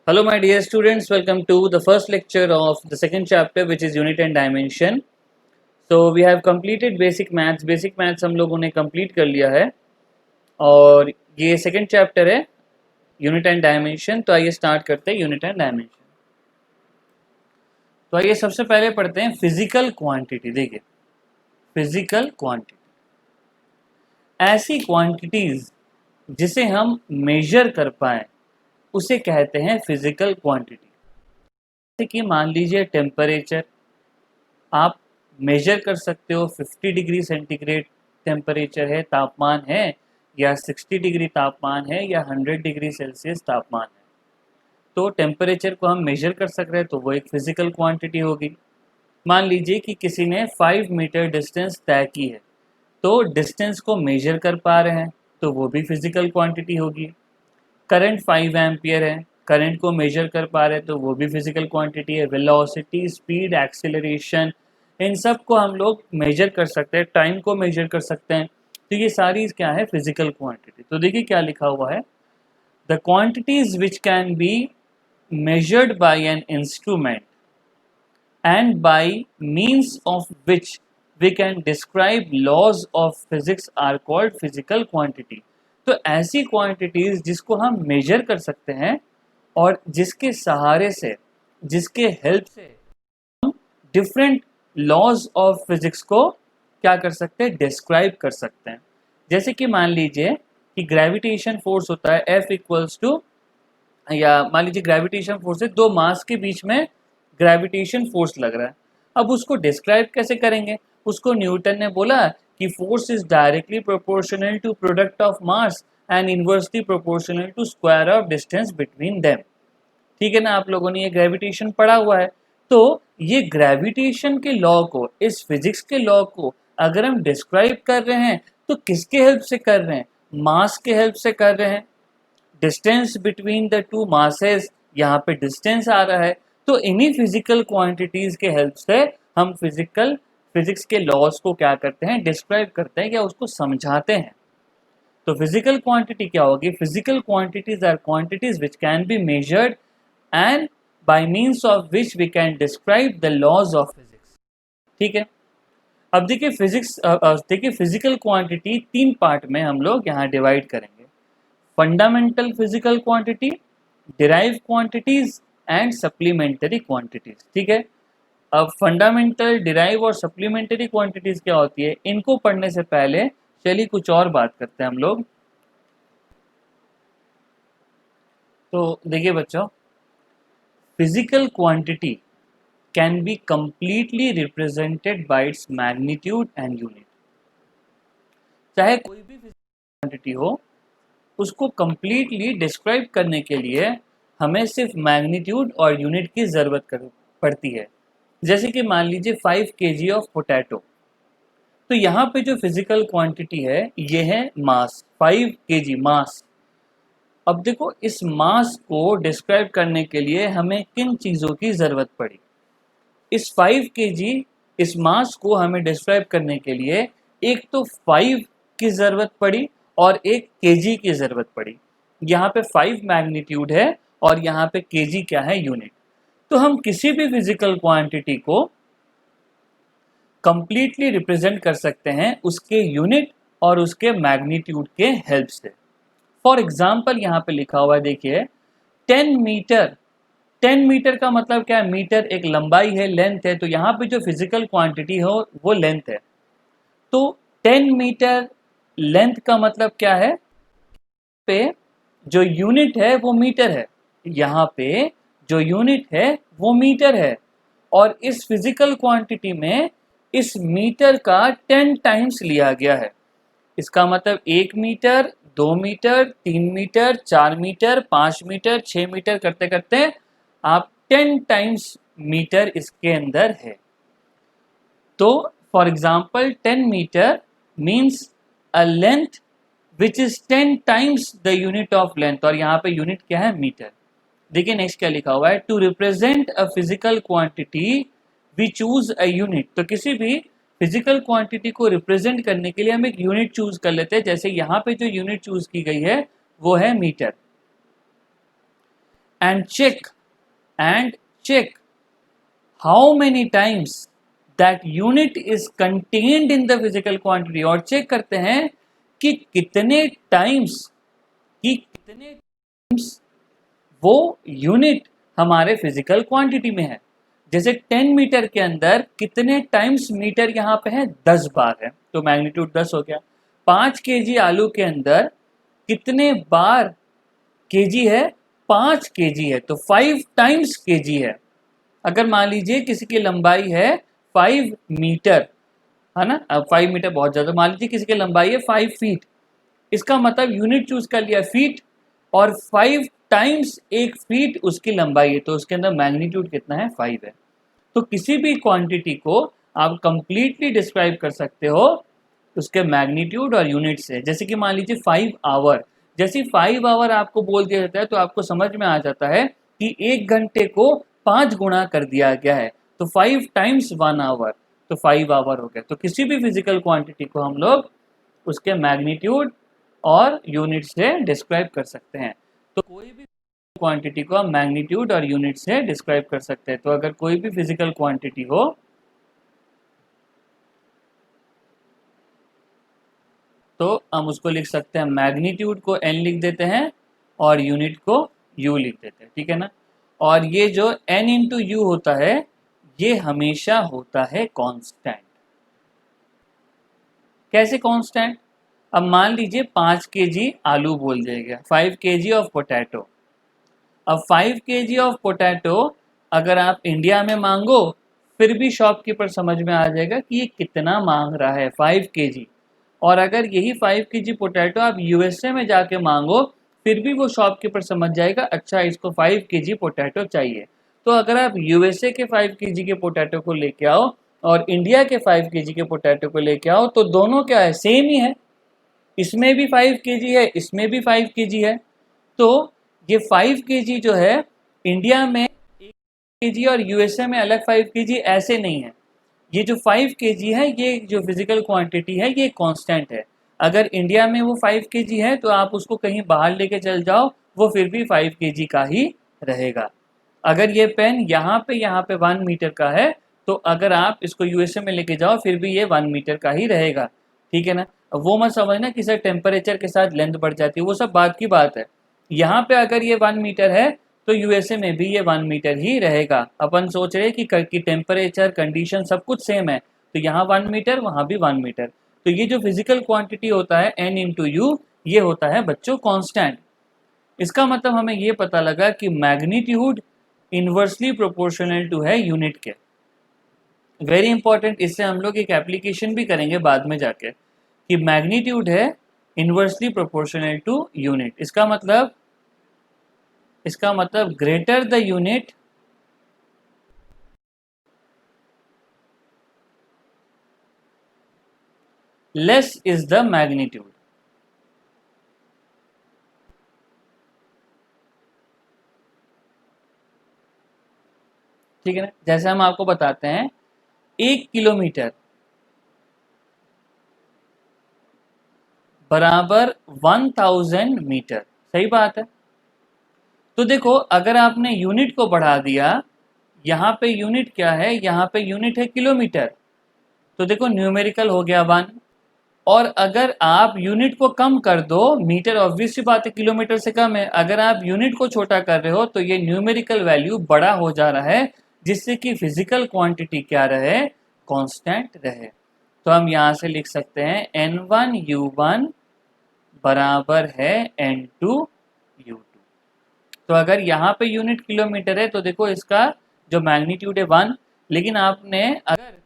Hello, my dear students. Welcome to the first lecture of the second chapter, which is Unit and Dimension. So we have completed basic maths. Basic maths हम लोगों ने complete कर लिया है और ये second chapter है Unit and Dimension. तो आइए start करते हैं Unit and Dimension. तो आइए सबसे पहले पढ़ते हैं फिजिकल क्वांटिटी. देखिए फिजिकल क्वांटिटी ऐसी क्वांटिटीज जिसे हम मेजर कर पाए उसे कहते हैं फिजिकल क्वांटिटी. जैसे कि मान लीजिए टेम्परेचर आप मेजर कर सकते हो. 50 डिग्री सेंटीग्रेड टेम्परेचर है, तापमान है, या 60 डिग्री तापमान है, या 100 डिग्री सेल्सियस तापमान है. तो टेम्परेचर को हम मेजर कर सक रहे हैं तो वो एक फिजिकल क्वांटिटी होगी. मान लीजिए कि किसी ने 5 मीटर डिस्टेंस तय की है तो डिस्टेंस को मेजर कर पा रहे हैं तो वो भी फिजिकल क्वांटिटी होगी. करंट 5 एम्पियर है, करंट को मेजर कर पा रहे हैं तो वो भी फिजिकल क्वांटिटी है. वेलोसिटी, स्पीड, एक्सेलरेशन, इन सब को हम लोग मेजर कर सकते हैं. टाइम को मेजर कर सकते हैं. तो ये सारी क्या है? Physical quantity. तो देखिए क्या लिखा हुआ है. The quantities which can B measured by an instrument and by means of which we can describe laws of physics are called physical quantity. तो ऐसी क्वांटिटीज जिसको हम मेजर कर सकते हैं और जिसके सहारे से, जिसके हेल्प से हम डिफरेंट लॉज ऑफ फिजिक्स को क्या कर सकते हैं? डिस्क्राइब कर सकते हैं. जैसे कि मान लीजिए कि ग्रेविटेशन फोर्स होता है F इक्वल्स टू, या मान लीजिए ग्रेविटेशन फोर्स है, दो मास के बीच में ग्रेविटेशन फोर्स लग रहा है. अब उसको डिस्क्राइब कैसे करेंगे? उसको न्यूटन ने बोला कि force is directly proportional to product of mass and inversely proportional to square of distance between them. ठीक है ना, आप लोगों ने ये ग्रेविटेशन पढ़ा हुआ है. तो ये ग्रेविटेशन के लॉ को, इस फिजिक्स के लॉ को अगर हम डिस्क्राइब कर रहे हैं तो किसके हेल्प से कर रहे हैं? मास के हेल्प से कर रहे हैं. Distance between the two masses, यहाँ पे डिस्टेंस आ रहा है. तो इन्हीं फिजिकल क्वांटिटीज के हेल्प से हम फिजिक्स के लॉज को क्या करते हैं? डिस्क्राइब करते हैं या उसको समझाते हैं. तो फिजिकल क्वांटिटी क्या होगी? Physical quantities are quantities which can be measured and by means of which we can describe the laws of physics. ठीक है. अब देखिए फिजिकल क्वांटिटी 3 पार्ट में हम लोग यहाँ डिवाइड करेंगे. Fundamental physical quantity, derive quantities and supplementary quantities. ठीक है. अब फंडामेंटल, डिराइव और सप्लीमेंटरी क्वांटिटीज क्या होती है, इनको पढ़ने से पहले चलिए कुछ और बात करते हैं हम लोग. तो देखिए बच्चों, physical quantity can be completely represented by its magnitude and unit. चाहे कोई भी फिजिकल क्वांटिटी हो, उसको कंप्लीटली डिस्क्राइब करने के लिए हमें सिर्फ मैग्नीट्यूड और यूनिट की ज़रूरत पड़ती है. जैसे कि मान लीजिए 5 kg ऑफ पोटैटो. तो यहाँ पे जो फिजिकल क्वांटिटी है ये है मास. 5 kg मास. अब देखो इस मास को डिस्क्राइब करने के लिए हमें किन चीज़ों की ज़रूरत पड़ी? इस 5 kg, इस मास को हमें डिस्क्राइब करने के लिए एक तो 5 की ज़रूरत पड़ी और एक kg की ज़रूरत पड़ी. यहाँ पे 5 मैग्नीट्यूड है और यहाँ पे kg क्या है? यूनिट. तो हम किसी भी फिजिकल क्वांटिटी को कंप्लीटली रिप्रेजेंट कर सकते हैं उसके यूनिट और उसके मैग्नीट्यूड के हेल्प से. फॉर एग्जाम्पल यहाँ पे लिखा हुआ है, देखिए 10 मीटर. 10 मीटर का मतलब क्या है? मीटर एक लंबाई है, लेंथ है. तो यहाँ पे जो फिजिकल क्वांटिटी हो वो लेंथ है. तो 10 मीटर लेंथ का मतलब क्या है? पे जो यूनिट है वो मीटर है. यहाँ पे जो यूनिट है वो मीटर है. और इस फिजिकल क्वांटिटी में इस मीटर का 10 टाइम्स लिया गया है. इसका मतलब 1 metre, 2 metre, 3 metre, 4 metre, 5 metre, 6 metre करते करते आप 10 टाइम्स मीटर इसके अंदर है. तो for example 10 metre means a length which is 10 times the unit of length. और यहाँ पे यूनिट क्या है? मीटर. देखिए नेक्स्ट क्या लिखा हुआ है. To represent a physical quantity we choose a unit. तो किसी भी फिजिकल क्वांटिटी को रिप्रेजेंट करने के लिए हम एक यूनिट चूज कर लेते हैं. जैसे यहाँ पे जो यूनिट चूज की गई है वो है metre. and check how many times that unit is contained in the physical quantity, और चेक करते हैं कि कितने टाइम्स वो यूनिट हमारे फिजिकल क्वांटिटी में है। जैसे 10 मीटर के अंदर कितने टाइम्स मीटर यहाँ पे है, 10 बार है, तो मैग्नीट्यूड 10 हो गया। 5 केजी आलू के अंदर कितने बार केजी है, 5 केजी है, तो 5 टाइम्स केजी है। अगर मान लीजिए किसी की लंबाई है 5 मीटर, है ना, अब 5 मीटर बहुत ज़्यादा, मान लीजिए किसी की लंबाई है 5 फीट, इसका मतलब यूनिट चूज कर लिया फीट, और 5 टाइम्स एक फीट उसकी लंबाई है, तो उसके अंदर मैग्नीट्यूड कितना है, 5 है। तो किसी भी क्वांटिटी को आप कंप्लीटली डिस्क्राइब कर सकते हो उसके मैग्नीट्यूड और यूनिट से। जैसे कि मान लीजिए 5 आवर, जैसे 5 आवर आपको बोल दिया जाता है तो आपको समझ में आ जाता है कि 1 घंटे को 5 गुणा कर दिया गया है, तो 5 टाइम्स 1 आवर, तो 5 आवर हो गया। तो किसी भी फिजिकल क्वांटिटी को हम लोग उसके मैग्नीट्यूड और यूनिट से डिस्क्राइब कर सकते हैं। तो कोई भी क्वांटिटी को हम मैग्नीट्यूड और यूनिट से डिस्क्राइब कर सकते हैं। तो अगर कोई भी फिजिकल क्वांटिटी हो तो हम उसको लिख सकते हैं, मैग्नीट्यूड को n लिख देते हैं और यूनिट को u लिख देते हैं, ठीक है ना। और ये जो n इंटू यू होता है ये हमेशा होता है कांस्टेंट। कैसे कांस्टेंट? अब मान लीजिए 5 केजी आलू बोल दिया गया, 5 केजी ऑफ पोटैटो। अब 5 केजी ऑफ पोटैटो अगर आप इंडिया में मांगो फिर भी शॉपकीपर समझ में आ जाएगा कि ये कितना मांग रहा है, 5 केजी। और अगर यही 5 केजी पोटैटो आप यूएसए में जाके मांगो फिर भी वो शॉपकीपर समझ जाएगा, अच्छा इसको 5 केजी पोटैटो चाहिए। तो अगर आप यूएसए के 5 केजी के पोटैटो को लेके आओ और इंडिया के 5 केजी के पोटैटो को लेके आओ तो दोनों क्या है, सेम ही है। इसमें भी 5 केजी है, इसमें भी 5 केजी है। तो ये 5 केजी जो है इंडिया में 1 केजी और यूएसए में अलग 5 केजी ऐसे नहीं है। ये जो 5 केजी है ये जो फिजिकल क्वांटिटी है ये कांस्टेंट है। अगर इंडिया में वो 5 केजी है तो आप उसको कहीं बाहर लेके चल जाओ वो फिर भी 5 केजी का ही रहेगा। अगर ये पेन यहाँ पे 1 मीटर का है तो अगर आप इसको यूएसए में लेके जाओ फिर भी ये 1 मीटर का ही रहेगा, ठीक है ना। वो मत समझना कि सर टेम्परेचर के साथ लेंथ बढ़ जाती है, वो सब बात की बात है। यहाँ पे अगर ये 1 मीटर है तो यूएसए में भी ये 1 मीटर ही रहेगा। अपन सोच रहे कि टेम्परेचर कंडीशन सब कुछ सेम है, तो यहाँ 1 मीटर वहाँ भी 1 मीटर। तो ये जो फिजिकल क्वांटिटी होता है n इंटू यू ये होता है बच्चों कांस्टेंट। इसका मतलब हमें ये पता लगा कि मैग्नीट्यूड इन्वर्सली प्रोपोर्शनल टू है यूनिट के। वेरी इंपॉर्टेंट, इससे हम लोग एक एप्लीकेशन भी करेंगे बाद में जाके कि मैग्नीट्यूड है इन्वर्सली प्रोपोर्शनल टू यूनिट। इसका मतलब greater the unit less is the magnitude. ठीक है ना। जैसे हम आपको बताते हैं 1 किलोमीटर बराबर 1000 मीटर, सही बात है। तो देखो अगर आपने यूनिट को बढ़ा दिया, यहाँ पे यूनिट क्या है, यहाँ पे यूनिट है किलोमीटर, तो देखो न्यूमेरिकल हो गया 1। और अगर आप यूनिट को कम कर दो, मीटर ऑब्वियस सी बात है किलोमीटर से कम है, अगर आप यूनिट को छोटा कर रहे हो तो ये न्यूमेरिकल वैल्यू बड़ा हो जा रहा है, जिससे कि फिजिकल क्वांटिटी क्या रहे, कांस्टेंट रहे। तो हम यहाँ से लिख सकते हैं n1u1 बराबर है n2u2। तो अगर यहाँ पे यूनिट किलोमीटर है तो देखो इसका जो मैग्नीट्यूड है 1, लेकिन आपने अगर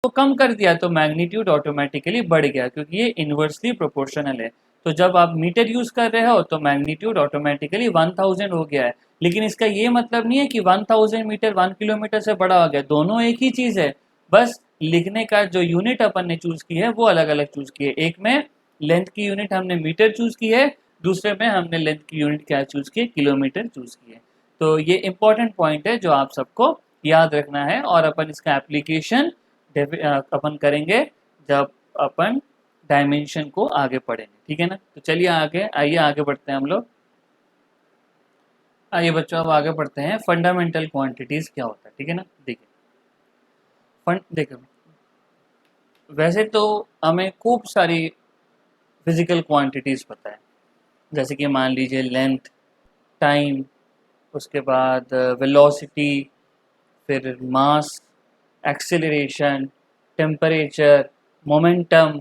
तो कम कर दिया तो मैग्नीट्यूड ऑटोमेटिकली बढ़ गया, क्योंकि ये इन्वर्सली प्रोपोर्शनल है। तो जब आप मीटर यूज कर रहे हो तो मैग्नीट्यूड ऑटोमेटिकली 1000 हो गया है। लेकिन इसका ये मतलब नहीं है कि 1000 मीटर 1 किलोमीटर से बड़ा हो गया, दोनों एक ही चीज है, बस लिखने का जो यूनिट अपन ने चूज की है वो अलग अलग चूज की है। एक में लेंथ की यूनिट हमने मीटर चूज की है, दूसरे में हमने लेंथ की यूनिट क्या चूज की है, किलोमीटर चूज की है। तो ये इंपॉर्टेंट पॉइंट है जो आप सबको याद रखना है, और अपन इसका एप्लीकेशन अपन करेंगे जब अपन डायमेंशन को आगे पढ़ेंगे, ठीक है ना। तो चलिए आगे आइए आगे बढ़ते हैं हम लोग। आइए बच्चों अब आगे बढ़ते हैं, फंडामेंटल क्वांटिटीज क्या होता है, ठीक है ना। देखिए देखिए, वैसे तो हमें खूब सारी फिजिकल क्वांटिटीज पता है, जैसे कि मान लीजिए लेंथ, टाइम, उसके बाद वेलोसिटी, फिर मास, एक्सेलरेशन, टेम्परेचर, मोमेंटम,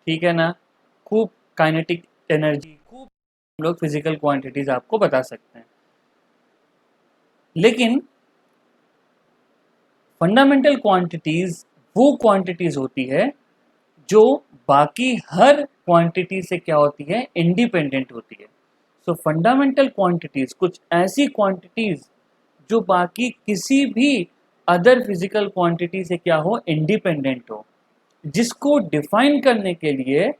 ठीक है ना। खूब काइनेटिक एनर्जी, खूब हम लोग फिजिकल क्वांटिटीज आपको बता सकते हैं। लेकिन फंडामेंटल क्वांटिटीज वो क्वांटिटीज होती है जो बाकी हर क्वांटिटी से क्या होती है, इंडिपेंडेंट होती है। सो फंडामेंटल क्वांटिटीज कुछ ऐसी क्वांटिटीज जो बाकी किसी भी अदर फिजिकल क्वांटिटी से क्या हो, इंडिपेंडेंट हो, जिसको डिफाइन करने के लिए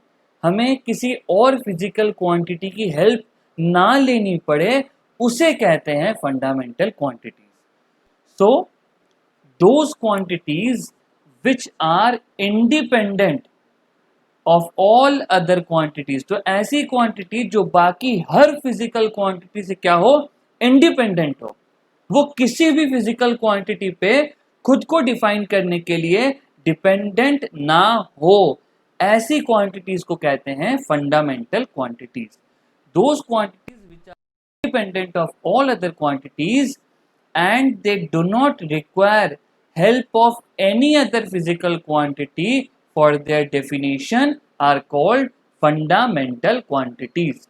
हमें किसी और फिजिकल क्वांटिटी की हेल्प ना लेनी पड़े, उसे कहते हैं fundamental quantities. So those quantities which are independent of all other quantities, तो ऐसी क्वांटिटी जो बाकी हर फिजिकल क्वांटिटी से क्या हो, इंडिपेंडेंट हो, वो किसी भी फिजिकल क्वांटिटी पे खुद को डिफाइन करने के लिए डिपेंडेंट ना हो, ऐसी क्वांटिटीज को कहते हैं fundamental quantities. Those quantities which are independent of all other quantities and they do not require help of any other physical quantity for their definition are called fundamental quantities।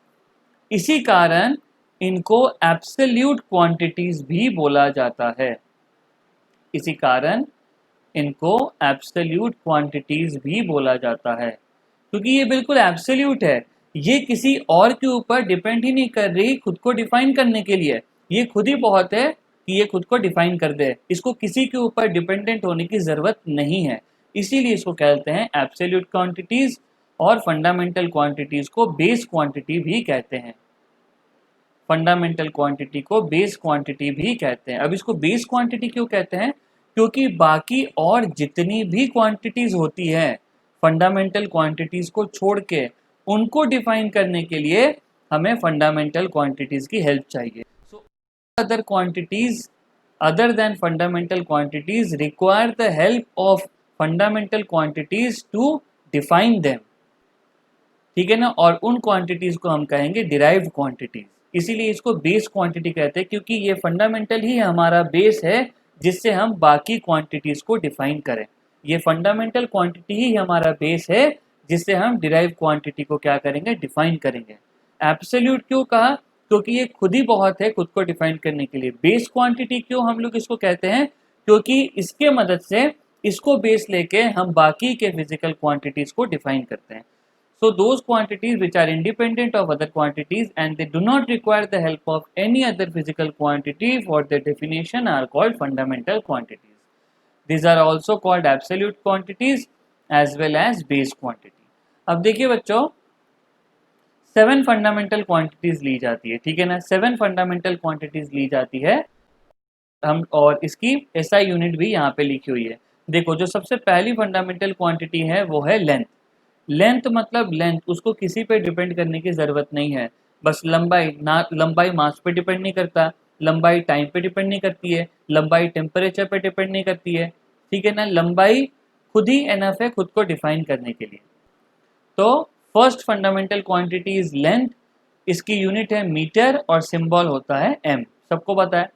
इसी कारण इनको absolute quantities भी बोला जाता है। इसी कारण इनको एब्सोल्यूट क्वांटिटीज भी बोला जाता है, क्योंकि ये बिल्कुल एब्सोल्यूट है। ये किसी और के ऊपर डिपेंड ही नहीं कर रही खुद को डिफाइन करने के लिए, ये खुद ही बहुत है कि ये खुद को डिफाइन कर दे, इसको किसी के ऊपर डिपेंडेंट होने की ज़रूरत नहीं है। इसीलिए इसको कहते हैं एब्सोल्यूट क्वांटिटीज, और फंडामेंटल क्वांटिटीज को बेस क्वांटिटी भी कहते हैं। फंडामेंटल क्वांटिटी को बेस क्वांटिटी भी कहते हैं। अब इसको बेस क्वांटिटी क्यों कहते हैं, क्योंकि बाकी और जितनी भी क्वांटिटीज होती हैं फंडामेंटल क्वांटिटीज को छोड़ के, उनको डिफाइन करने के लिए हमें फंडामेंटल क्वांटिटीज की हेल्प चाहिए। So other quantities other than fundamental quantities require the help of fundamental quantities to define them, ठीक है ना। और उन क्वांटिटीज को हम कहेंगे डिराइव्ड क्वांटिटीज। इसीलिए इसको बेस क्वांटिटी कहते हैं, क्योंकि ये फंडामेंटल ही हमारा बेस है जिससे हम बाकी क्वांटिटीज को डिफाइन करें। ये फंडामेंटल क्वांटिटी ही हमारा बेस है जिससे हम डिराइव क्वांटिटी को क्या करेंगे, डिफाइन करेंगे। एब्सोल्यूट क्यों कहा, क्योंकि ये खुद ही बहुत है खुद को डिफाइन करने के लिए। बेस क्वांटिटी क्यों हम लोग इसको कहते हैं, क्योंकि इसके मदद से, इसको बेस लेके हम बाकी के फिजिकल क्वांटिटीज को डिफाइन करते हैं। So those quantities which are independent of other quantities and they do not require the help of any other physical quantity for their definition are called fundamental quantities. These are also called absolute quantities as well as base quantity. अब देखिए बच्चों, 7 fundamental quantities ली जाती है, ठीक है ना। 7 fundamental quantities ली जाती है हम, और इसकी एसआई यूनिट भी यहाँ पे लिखी हुई है। देखो, जो सबसे पहली फंडामेंटल क्वांटिटी है वो है लेंथ। लेंथ मतलब लेंथ, उसको किसी पे डिपेंड करने की ज़रूरत नहीं है। बस लंबाई, ना लंबाई मास पे डिपेंड नहीं करता, लंबाई टाइम पे डिपेंड नहीं करती है, लंबाई टेम्परेचर पे डिपेंड नहीं करती है, ठीक है ना। लंबाई खुद ही एनफ है खुद को डिफाइन करने के लिए। तो first fundamental quantity is length, इसकी यूनिट है मीटर और सिंबल होता है एम, सबको पता है।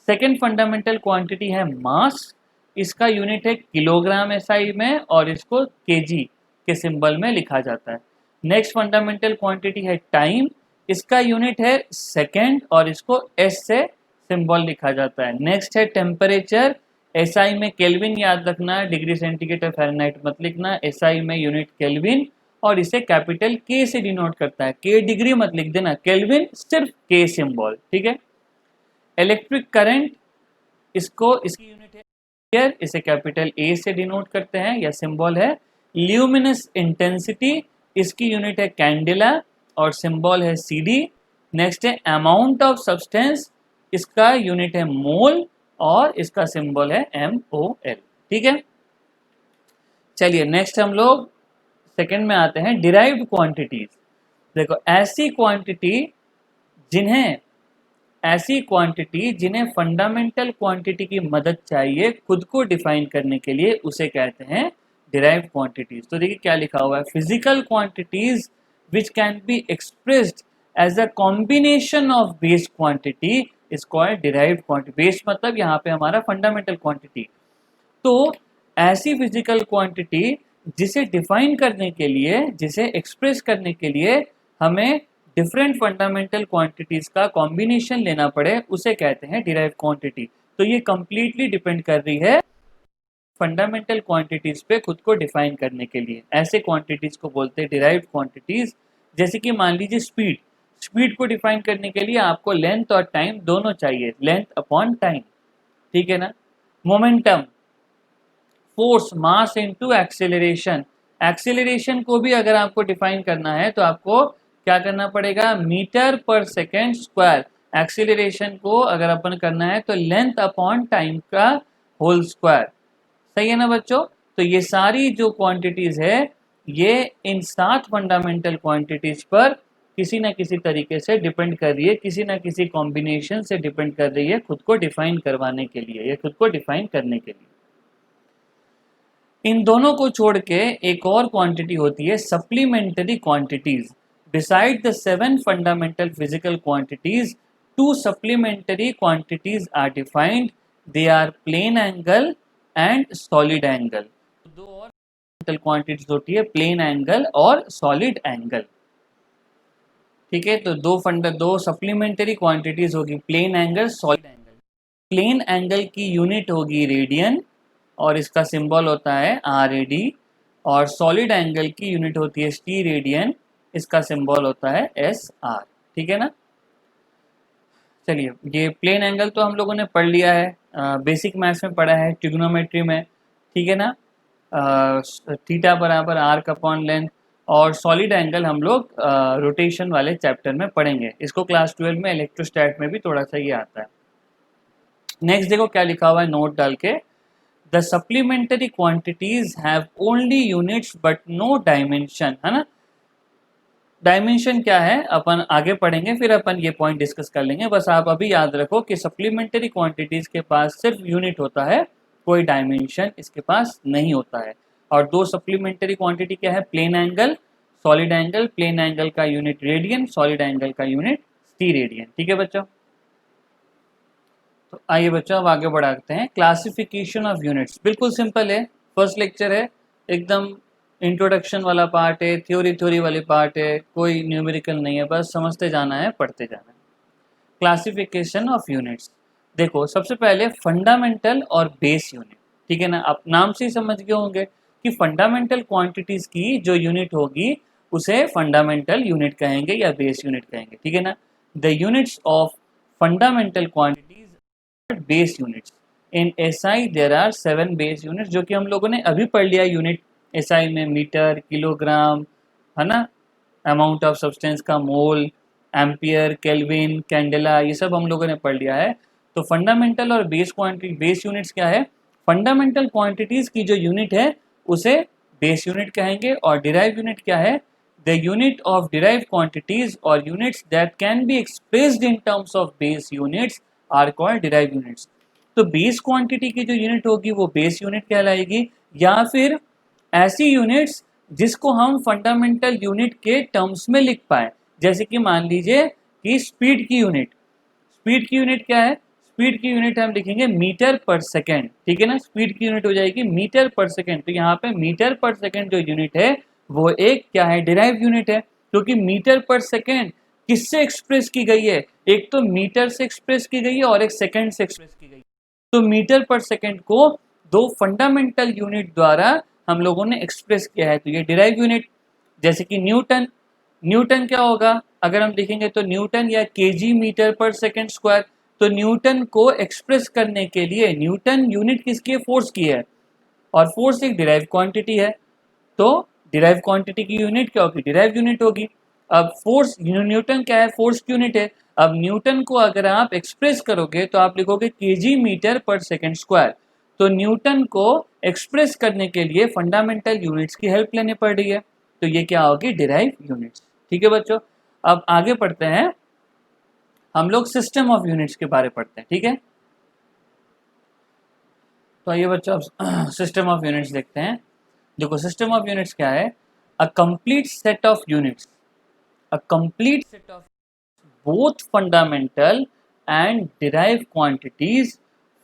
सेकेंड फंडामेंटल क्वांटिटी है मास, इसका यूनिट है किलोग्राम एसआई में और इसको केजी के सिंबल में लिखा जाता है। नेक्स्ट फंडामेंटल क्वांटिटी है टाइम, इसका यूनिट है सेकेंड और इसको एस से सिंबल लिखा जाता है। नेक्स्ट है टेम्परेचर, एसआई में केल्विन याद रखना, डिग्री सेंटीग्रेड और फ़ारेनहाइट मत लिखना, एसआई में यूनिट केल्विन और इसे कैपिटल के से डिनोट करता है, के डिग्री मत लिख देना, केल्विन सिर्फ के सिंबल, ठीक है। इलेक्ट्रिक करंट, इसको इसकी यूनिट है एम्पियर, इसे कैपिटल ए से डिनोट करते हैं या सिंबल है। ल्यूमिनस इंटेंसिटी, इसकी यूनिट है कैंडेला और सिंबल है सीडी। नेक्स्ट है अमाउंट ऑफ सब्सटेंस, इसका यूनिट है मोल और इसका सिंबल है MOL, ठीक है। चलिए नेक्स्ट हम लोग सेकंड में आते हैं, डिराइव्ड क्वांटिटीज। देखो, ऐसी क्वांटिटी जिन्हें ऐसी क्वांटिटी जिन्हें फंडामेंटल क्वांटिटी की मदद चाहिए खुद को डिफाइन करने के लिए, उसे कहते हैं डिराइव्ड क्वांटिटीज। तो देखिए क्या लिखा हुआ है, physical quantities which can be expressed as a combination of base quantity is called derived quantity. Base मतलब यहाँ पे हमारा फंडामेंटल क्वांटिटी। तो ऐसी फिजिकल क्वांटिटी जिसे डिफाइन करने के लिए, जिसे एक्सप्रेस करने के लिए हमें डिफरेंट फंडामेंटल क्वांटिटीज का कॉम्बिनेशन लेना पड़े, उसे कहते हैं डिराइव्ड क्वांटिटी। तो ये कंप्लीटली डिपेंड कर रही है फंडामेंटल क्वांटिटीज पे खुद को डिफाइन करने के लिए। ऐसे क्वांटिटीज को बोलते हैं डिराइव्ड क्वांटिटीज। जैसे कि मान लीजिए स्पीड, स्पीड को डिफाइन करने के लिए आपको लेंथ और टाइम दोनों चाहिए, लेंथ अपॉन टाइम, ठीक है ना। Momentum, force, mass into acceleration, acceleration को भी अगर आपको डिफाइन करना है तो आपको क्या करना पड़ेगा, मीटर पर सेकेंड स्क्वायर। एक्सेलरेशन को अगर अपन करना है तो लेंथ अपॉन टाइम का होल स्क्वायर। सही है ना बच्चों। तो ये सारी जो क्वांटिटीज है ये इन 7 फंडामेंटल क्वांटिटीज पर किसी ना किसी तरीके से डिपेंड कर रही है, किसी ना किसी कॉम्बिनेशन से डिपेंड कर रही है खुद को डिफाइन करवाने के लिए या खुद को डिफाइन करने के लिए। इन दोनों को छोड़ के एक और क्वांटिटी होती है supplementary quantities. Beside the 7 fundamental physical quantities, 2 supplementary quantities are defined. They are plane angle and solid angle. दो और फंडामेंटल क्वांटिटीज होती है, प्लेन एंगल और सॉलिड एंगल। ठीक है, तो दो सप्लीमेंटरी क्वांटिटीज होगी, plane angle, solid angle. Plane angle की यूनिट होगी रेडियन और इसका सिंबल होता है RAD, और सॉलिड एंगल की यूनिट होती है स्टीरेडियन, इसका सिंबल होता है SR। ठीक है ना। चलिए, ये प्लेन एंगल तो हम लोगों ने पढ़ लिया है, बेसिक मैथ्स में पढ़ा है, ट्रिग्नोमेट्री में, ठीक है ना। थीटा बराबर आर्क अपॉन लेंथ। और सॉलिड एंगल हम लोग रोटेशन वाले चैप्टर में पढ़ेंगे, इसको क्लास 12 में इलेक्ट्रोस्टैट में भी थोड़ा सा ये आता है। नेक्स्ट देखो क्या लिखा हुआ है नोट डाल के, the supplementary quantities have only units but no dimension, है ना। डायमेंशन क्या है अपन आगे पढ़ेंगे, फिर अपन ये पॉइंट डिस्कस कर लेंगे। बस आप अभी याद रखो कि सप्लीमेंटरी क्वांटिटीज के पास सिर्फ यूनिट होता है, कोई डायमेंशन इसके पास नहीं होता है। और दो सप्लीमेंटरी क्वांटिटी क्या है, plane angle, solid angle. Plane angle का यूनिट रेडियन, सॉलिड एंगल का यूनिट स्टीरेडियन। ठीक है बच्चों। तो आइए बच्चों अब आगे बढ़ाते हैं। क्लासिफिकेशन ऑफ यूनिट्स बिल्कुल सिंपल है, फर्स्ट लेक्चर है, एकदम इंट्रोडक्शन वाला पार्ट है, थ्योरी वाली पार्ट है, कोई न्यूमेरिकल नहीं है, बस समझते जाना है, पढ़ते जाना है। क्लासिफिकेशन ऑफ यूनिट्स, देखो सबसे पहले फंडामेंटल और बेस यूनिट। ठीक है ना, आप नाम से ही समझ गए होंगे कि फंडामेंटल क्वांटिटीज की जो यूनिट होगी उसे फंडामेंटल यूनिट कहेंगे या बेस यूनिट कहेंगे। ठीक है ना। The units of fundamental quantities base units. In SI there are 7 base units, जो कि हम लोगों ने अभी पढ़ लिया यूनिट SI में, मीटर, किलोग्राम, है ना, अमाउंट ऑफ सब्सटेंस का मोल, एम्पियर, केल्विन, कैंडेला, ये सब हम लोगों ने पढ़ लिया है। तो फंडामेंटल और बेस क्वांटिटी, बेस यूनिट्स क्या है, फंडामेंटल क्वांटिटीज की जो यूनिट है उसे बेस यूनिट कहेंगे। और डिराइव यूनिट क्या है, the unit of derive quantities और units that can be expressed in terms of base units are called derive units. तो बेस क्वांटिटी की जो यूनिट होगी वो बेस यूनिट कहलाएगी, या फिर ऐसी यूनिट्स जिसको हम फंडामेंटल यूनिट के टर्म्स में लिख पाए। जैसे कि मान लीजिए कि स्पीड की यूनिट, स्पीड की यूनिट क्या है, स्पीड की यूनिट हम लिखेंगे मीटर पर सेकेंड। ठीक है ना, स्पीड की यूनिट हो जाएगी मीटर पर सेकेंड। तो यहाँ पे मीटर पर सेकेंड जो यूनिट है वो एक क्या है, डिराइव यूनिट है, क्योंकि मीटर पर सेकेंड किससे एक्सप्रेस की गई है, एक तो मीटर से एक्सप्रेस की गई है और एक सेकेंड से एक्सप्रेस की गई है। तो मीटर पर सेकेंड को दो फंडामेंटल यूनिट द्वारा हम लोगों ने एक्सप्रेस किया है, तो ये डिराइव यूनिट। जैसे कि न्यूटन, न्यूटन क्या होगा, अगर हम देखेंगे तो न्यूटन या केजी मीटर पर सेकेंड स्क्वायर। तो न्यूटन को एक्सप्रेस करने के लिए न्यूटन यूनिट किसकी है, फोर्स की है, और फोर्स एक डिराइव क्वांटिटी है। तो डिराइव क्वांटिटी की यूनिट क्या होगी, डिराइव यूनिट होगी। अब फोर्स, न्यूटन क्या है, फोर्स की यूनिट है। अब न्यूटन को अगर आप एक्सप्रेस करोगे तो आप लिखोगे केजी मीटर पर सेकेंड स्क्वायर। तो न्यूटन को एक्सप्रेस करने के लिए फंडामेंटल यूनिट्स की हेल्प लेनी पड़ रही है, तो ये क्या होगी, डिराइव यूनिट्स। ठीक है बच्चों, अब आगे पढ़ते हैं। हम लोग सिस्टम ऑफ यूनिट्स के बारे पढ़ते हैं, ठीक है। तो आइए बच्चों अब सिस्टम ऑफ यूनिट्स देखते हैं। देखो सिस्टम ऑफ यूनिट्स क्या है, a complete set of units, a complete set of both fundamental and derived quantities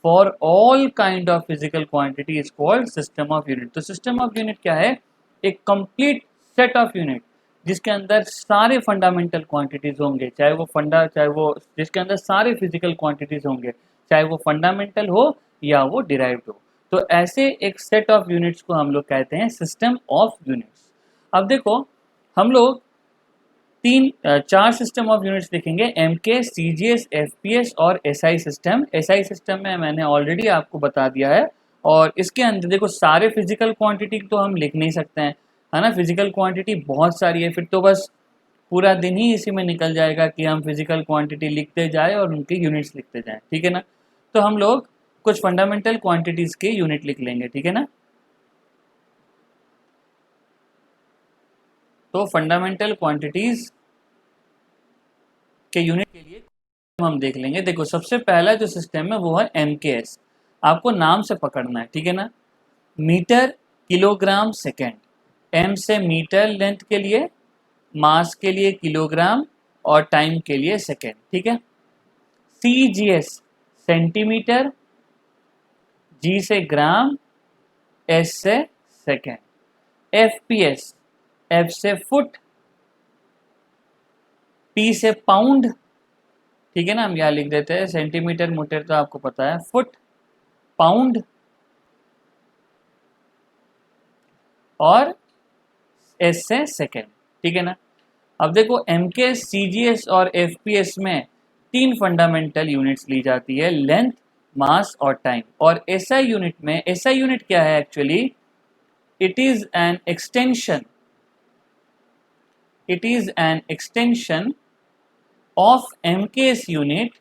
for all kind of physical quantity is called system of unit। तो system of unit क्या है, एक complete set of unit जिसके अंदर सारे fundamental quantities होंगे, चाहे वो जिसके अंदर सारे फिजिकल क्वांटिटीज होंगे, चाहे वो फंडामेंटल हो या वो डिराइव्ड हो। तो ऐसे एक सेट ऑफ यूनिट्स को हम लोग कहते हैं सिस्टम ऑफ यूनिट्स। अब देखो हम लोग चार सिस्टम ऑफ यूनिट्स देखेंगे, एमके, सीजीएस, एफपीएस और एसआई सिस्टम। एसआई सिस्टम में मैंने ऑलरेडी आपको बता दिया है, और इसके अंदर देखो सारे फिजिकल क्वांटिटी तो हम लिख नहीं सकते हैं, है ना, फिजिकल क्वांटिटी बहुत सारी है, फिर तो बस पूरा दिन ही इसी में निकल जाएगा कि हम फिजिकल क्वांटिटी लिखते जाए और उनकी यूनिट्स लिखते जाएं, ठीक है ना। तो हम लोग कुछ फंडामेंटल क्वांटिटीज के यूनिट लिख लेंगे, ठीक है ना। तो फंडामेंटल क्वांटिटीज के यूनिट के लिए हम देख लेंगे। देखो सबसे पहला जो सिस्टम है वो है एमकेएस, आपको नाम से पकड़ना है, ठीक है ना। मीटर किलोग्राम सेकेंड, एम से मीटर लेंथ के लिए, मास के लिए किलोग्राम और टाइम के लिए सेकेंड, ठीक है। सीजीएस सेंटीमीटर, जी से ग्राम, एस से सेकेंड। एफपीएस, एफ से फुट, पी से पाउंड, ठीक है ना, हम यहाँ लिख देते हैं, सेंटीमीटर मीटर तो आपको पता है, फुट, पाउंड और एस से सेकेंड, ठीक है ना। अब देखो एमके, सीजीएस और एफपीएस में तीन फंडामेंटल यूनिट्स ली जाती है, लेंथ, मास और टाइम। और एसआई यूनिट में, एसआई यूनिट क्या है actually, it is an extension, it is an extension of MKS unit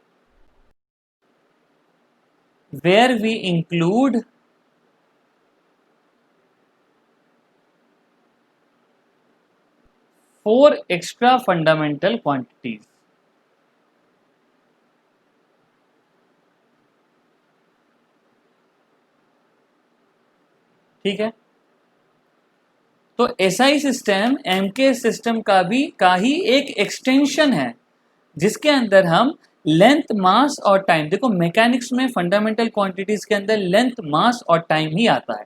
where we include four extra fundamental quantities, ठीक है। तो एसआई सिस्टम एमके सिस्टम का ही एक एक्सटेंशन है जिसके अंदर हम लेंथ, मास और टाइम, देखो मैकेनिक्स में फंडामेंटल क्वांटिटीज के अंदर लेंथ, मास और टाइम ही आता है।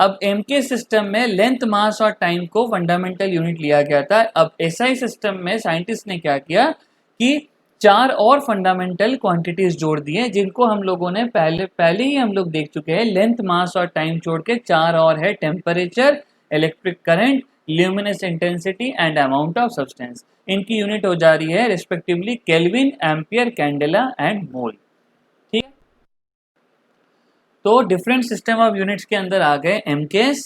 अब एमके सिस्टम में लेंथ, मास और टाइम को फंडामेंटल यूनिट लिया गया था। अब एसआई सिस्टम में साइंटिस्ट ने क्या किया कि चार और फंडामेंटल क्वांटिटीज जोड़ दिए, जिनको हम लोगों ने पहले ही हम लोग देख चुके हैं। लेंथ, मास और टाइम छोड़ के चार और है, temperature, electric current, luminous intensity and amount of substance. इनकी यूनिट हो जा रही है respectively kelvin, ampere, candela and मोल, ठीक है। तो डिफरेंट सिस्टम ऑफ यूनिट्स के अंदर आ गए MKS,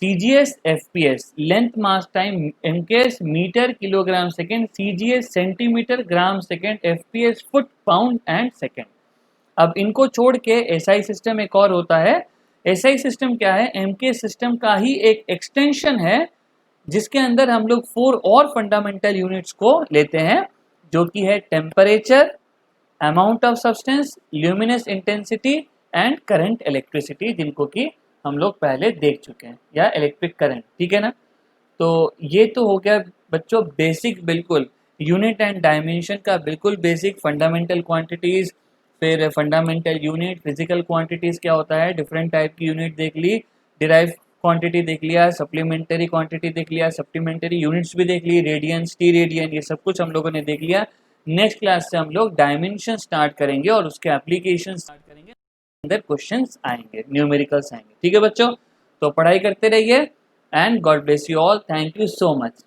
CGS, FPS. Length, mass, time, MKS metre kilogram second, CGS centimetre gram second, FPS foot pound and second. अब इनको छोड़ के एसआई सिस्टम एक और होता है। एसआई सिस्टम क्या है, एमके सिस्टम का ही एक एक्सटेंशन है जिसके अंदर हम लोग फोर और फंडामेंटल यूनिट्स को लेते हैं, जो कि है temperature, amount of substance, luminous intensity and current electricity, जिनको कि हम लोग पहले देख चुके हैं, या इलेक्ट्रिक करंट, ठीक है ना। तो ये तो हो गया बच्चों बेसिक, बिल्कुल यूनिट एंड डायमेंशन का बिल्कुल बेसिक, फंडामेंटल क्वांटिटीज, फिर फंडामेंटल यूनिट, फिजिकल क्वांटिटीज क्या होता है, डिफरेंट टाइप की यूनिट देख ली, डिराइव क्वांटिटी देख लिया, सप्लीमेंट्री क्वांटिटी देख लिया, सप्लीमेंट्री यूनिट्स भी देख ली, रेडियंस, टी रेडियन, ये सब कुछ हम लोगों ने देख लिया। नेक्स्ट क्लास से हम लोग डायमेंशन स्टार्ट करेंगे और उसके एप्लीकेशन स्टार्ट करेंगे, अंदर क्वेश्चंस आएंगे, न्यूमेरिकल्स आएंगे, ठीक है बच्चों। तो पढ़ाई करते रहिए and God bless you all, thank you so much.